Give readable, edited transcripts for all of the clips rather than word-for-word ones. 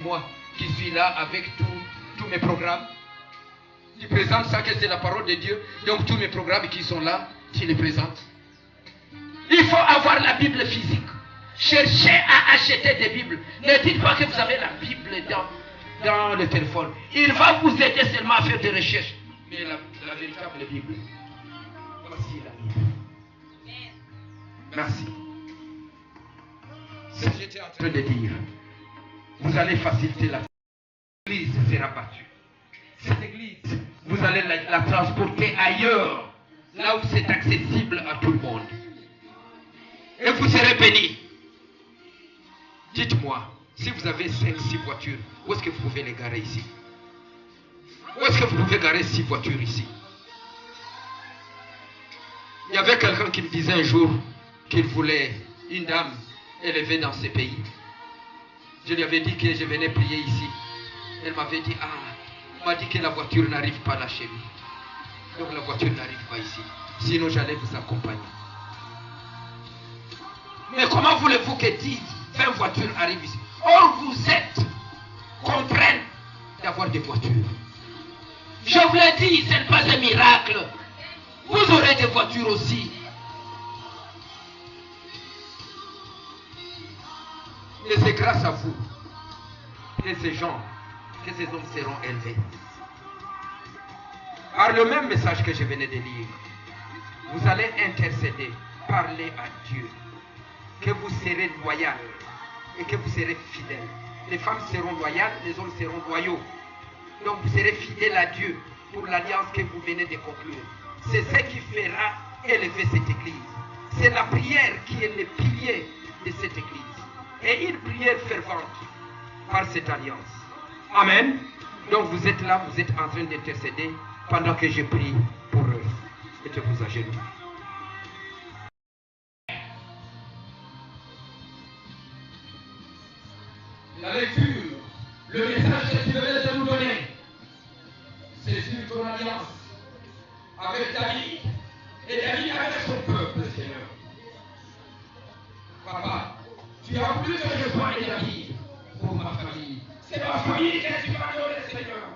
Moi qui suis là avec tous mes programmes. Tu présentes ça, que c'est la parole de Dieu. Donc tous mes programmes qui sont là, tu les présentes. Il faut avoir la Bible physique. Cherchez à acheter des Bibles. Ne dites pas que vous avez la Bible dans le téléphone. Il va vous aider seulement à faire des recherches. Mais la véritable Bible, voici la Bible. Merci. Ce que j'étais en train de dire, vous allez faciliter la L'église sera battue. Cette église, vous allez la transporter ailleurs, là où c'est accessible à tout le monde. Et vous serez bénis. Dites-moi, si vous avez 5-6 voitures, où est-ce que vous pouvez les garer ici? Où est-ce que vous pouvez garer 6 voitures ici? Il y avait quelqu'un qui me disait un jour qu'il voulait une dame élevée dans ces pays. Je lui avais dit que je venais prier ici. Elle m'avait dit, on m'a dit que la voiture n'arrive pas là chez lui. Donc la voiture n'arrive pas ici. Sinon j'allais vous accompagner. Mais comment voulez-vous que 10-20 voitures arrivent ici? Or vous êtes contraints d'avoir des voitures. Je vous l'ai dit, ce n'est pas un miracle. Vous aurez des voitures aussi. Et c'est grâce à vous que ces gens, que ces hommes seront élevés. Par le même message que je venais de lire, vous allez intercéder, parler à Dieu, que vous serez loyal et que vous serez fidèles. Les femmes seront loyales, les hommes seront loyaux. Donc vous serez fidèles à Dieu pour l'alliance que vous venez de conclure. C'est ce qui fera élever cette église. C'est la prière qui est le pilier de cette église. Et une prière fervente par cette alliance. Amen. Donc vous êtes là, vous êtes en train d'intercéder pendant que je prie pour eux. Mettez-vous à genoux. La lecture, le message que tu venais de nous donner, c'est sur ton alliance avec David et David avec son peuple, Seigneur. Papa, tu as voulu que je sois David pour ma famille. C'est ma famille que tu m'as donné, Seigneur.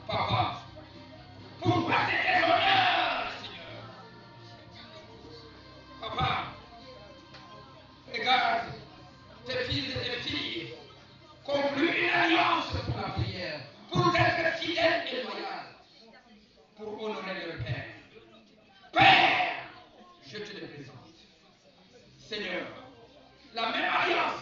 Papa, pourquoi c'est tes honneurs, Seigneur? Papa, regarde tes fils et tes filles concluent une alliance pour la prière, pour être fidèles et loyaux, pour honorer leur Père. Père, je te le présente. Seigneur, la même alliance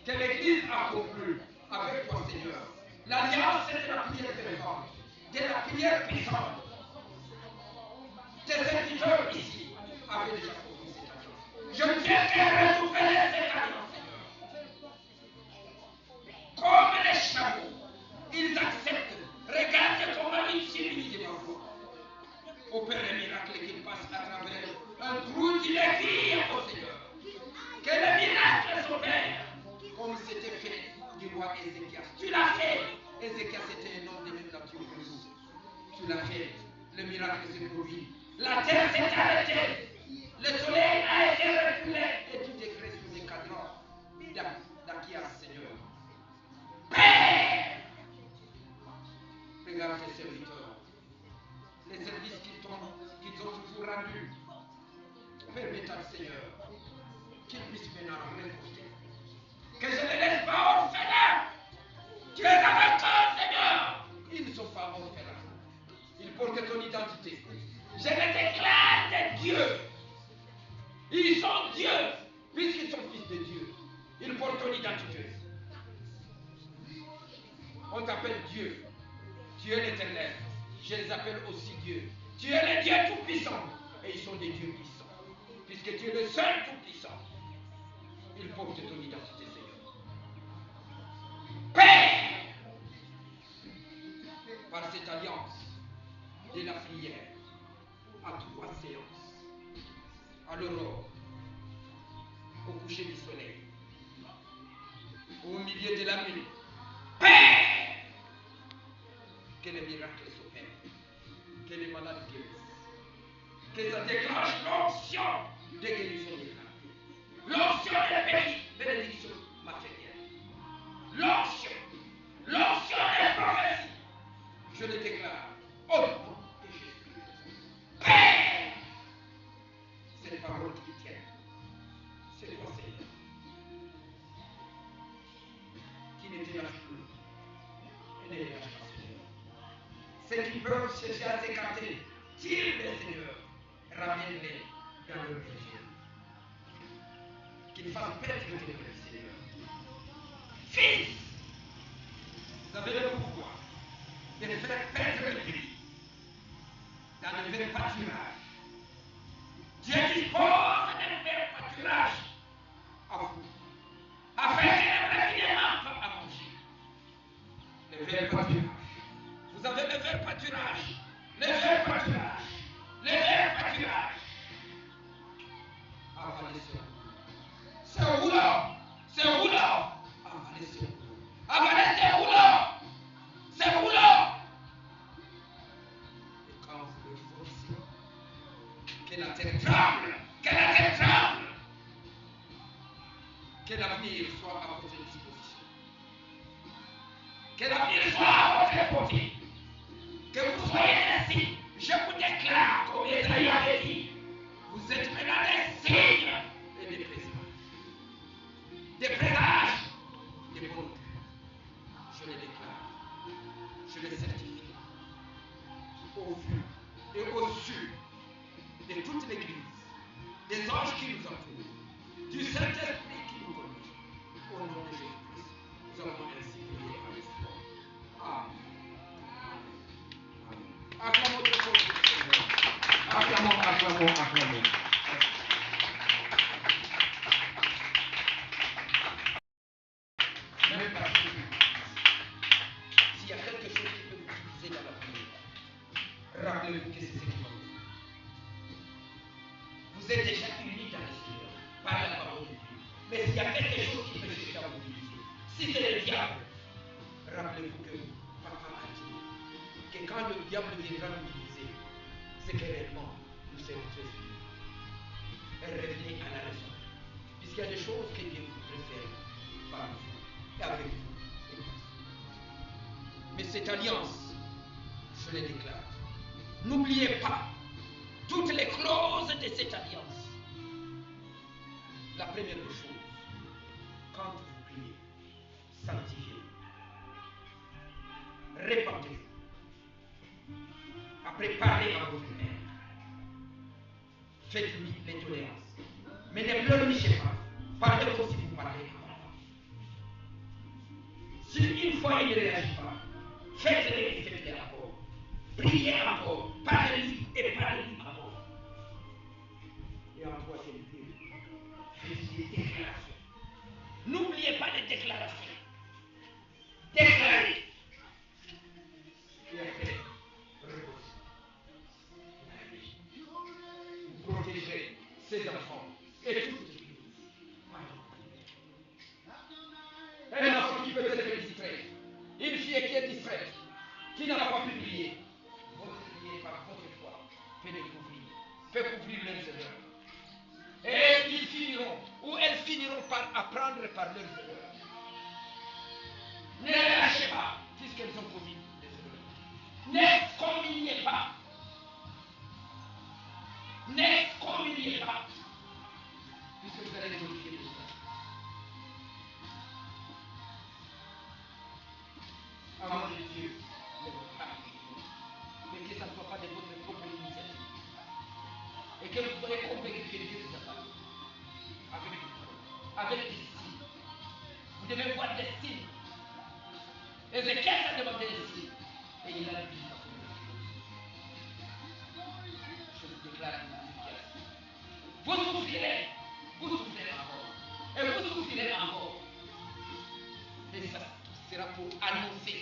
que l'Église a conclue avec toi, Seigneur. L'alliance, c'est de la prière fervente, de la prière puissante. Tes serviteurs ici avaient déjà conclu cette alliance. Je tiens à renouveler cette alliance, Seigneur. Comme les chameaux, ils acceptent. Regarde comment ils s'unissent devant toi. Opère un miracle qui passe à travers un trou qui les vire au Seigneur. Que le miracle s'opère comme c'était fait du roi Ézéchias. Tu l'as fait. Ézéchias était un homme de même nature que nous. Tu l'as fait. Le miracle s'est produit. La terre s'est arrêtée. Le soleil a été reculé. Et tu décrets sous les cadrans d'Akias, Seigneur. Père, regarde tes serviteurs. Les services qu'ils ont toujours rendus. Permets à Seigneur qu'ils puissent maintenant récolter. Que je ne laisse pas orphelins. Tu es avec eux, Seigneur. Ils ne sont pas orphelins. Ils portent ton identité. Je les déclare des dieux. Ils sont dieux, puisqu'ils sont fils de Dieu. Ils portent ton identité. On t'appelle Dieu. Dieu l'Éternel. Je les appelle aussi Dieu. Tu es le Dieu tout-puissant. Et ils sont des dieux puissants. Puisque tu es le seul tout-puissant. Ils portent ton identité, Seigneur. Père, par cette alliance de la prière, à 3 séances, à l'aurore, au coucher du soleil, au milieu de la nuit. Père, que les miracles s'opèrent, que les malades guérissent, que ça déclenche l'onction de guérison des malades, l'onction des bénédictions matérielles. tu lâches plus. Et ne les lâche pas, Seigneur. Ceux qui peuvent chercher à s'écarter, tire-les, Seigneur. Ramène-les dans leur plaisir. Qu'ils fassent perdre tes rêves, Seigneur. Fils, vous avez le pouvoir de faire perdre le prix dans le vrai pâturage. Dieu dispose d'un vrai pâturage à vous, afin que les vrais n'aient pas à manger. Le vrai pâturage. Vous avez le vrai pâturage. Le vrai pâturage. Le vrai pâturage. Avalez ce rouleau. Ce rouleau. Ce rouleau. Avalez ce rouleau. Avalez ce rouleau. Ce rouleau. Et quand vous le divorcez, que la terre tremble. Que la terre tremble. Que l'avenir soit à votre disposition. Que l'avenir soit à votre portée. Que vous soyez ainsi. Je vous déclare, comme Esaïe avait dit, vous êtes maintenant des signes et des présages. Des présages des bonnes. Je les déclare. Je les certifie. Au vu et au su de toute l'Église, des anges qui nous entourent, du Saint-Esprit qui nous conduit. Au nom de Jésus-Christ, nous avons ainsi prié à l'espoir. Amen. Acclamons le Seigneur. Acclamons, acclamons, acclamons. Même parce que s'il y a quelque chose qui peut vous utiliser dans la prière, rappelez-vous que c'est ce qui va vous faire. Vous êtes déjà unis dans le Seigneur par la parole de Dieu. Mais s'il y a quelque chose qui peut chercher à vous utiliser, si c'est le diable, rappelez-vous que Papa a dit que quand le diable viendra nous utiliser, c'est que réellement nous serons très unis. Et revenez à la raison. Puisqu'il y a des choses que Dieu voudrait faire par vous, et avec vous, et par vous. Mais cette alliance, je le déclare. N'oubliez pas toutes les clauses de cette alliance. La première des choses, quand vous priez, sanctifiez-vous. Répandez-vous. Après, parlez à votre Père. Faites-lui les tolérances. Mais ne pleurnichez pas. Parlez comme si vous parlez à l'enfant. Si une fois il ne réagit pas, faites-le et faites-le encore. Priez encore. Parlez-lui et parlez-lui encore. Et en troisième lieu, faites des déclarations. N'oubliez pas les déclarations. Déclarez. Et après, reposez. Vous protégerez ses enfants et toute l'Église. Un enfant qui peut être distrait, une fille qui est distraite, qui n'a pas pu prier, votre prière par votre foi peut couvrir leurs erreurs. Et ils finiront, ou elles finiront par apprendre par leurs erreurs. Ne les lâchez pas, puisqu'elles ont commis des erreurs. N'excommuniez pas. N'excommuniez pas. Puisque vous allez glorifier Dieu. Avant de Dieu, ne vous parlez. Mais que ça ne soit pas de votre propre initiative. Et que vous soyez convaincus que Dieu vous a parlé. Avec des signes. Vous devez voir des signes. Ézéchiel a demandé des signes. Et il a dit ça. Je vous déclare une Vous souffrirez encore. Et vous souffrirez encore. Et ça sera pour annoncer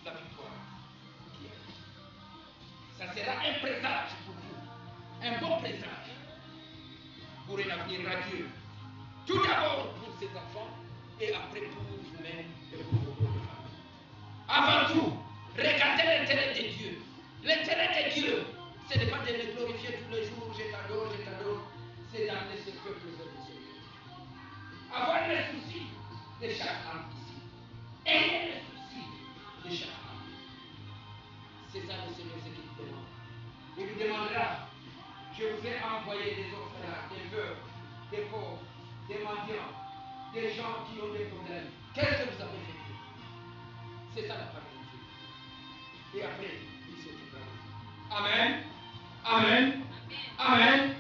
la victoire qui est. Ça sera un présage pour vous. Un bon présage. Pour un avenir radieux. Tout d'abord pour ses enfants et après pour vous-même et pour vos propres familles. Avant tout, regardez l'intérêt de Dieu. L'intérêt de Dieu, ce n'est pas de le glorifier tous les jours, je t'adore, c'est d'amener ce peuple vers le Seigneur. Avoir les soucis de chaque âme ici. Ayez les soucis de chaque âme. C'est ça le Seigneur ce qu'il vous demande. Il vous demandera, je vous ai envoyé des orphelins, des veuves, des pauvres, des mendiants, des gens qui ont des problèmes. Qu'est-ce que vous avez fait? C'est ça la parole de Dieu. Et après, il se trouvera. Amen. Amen. Amen.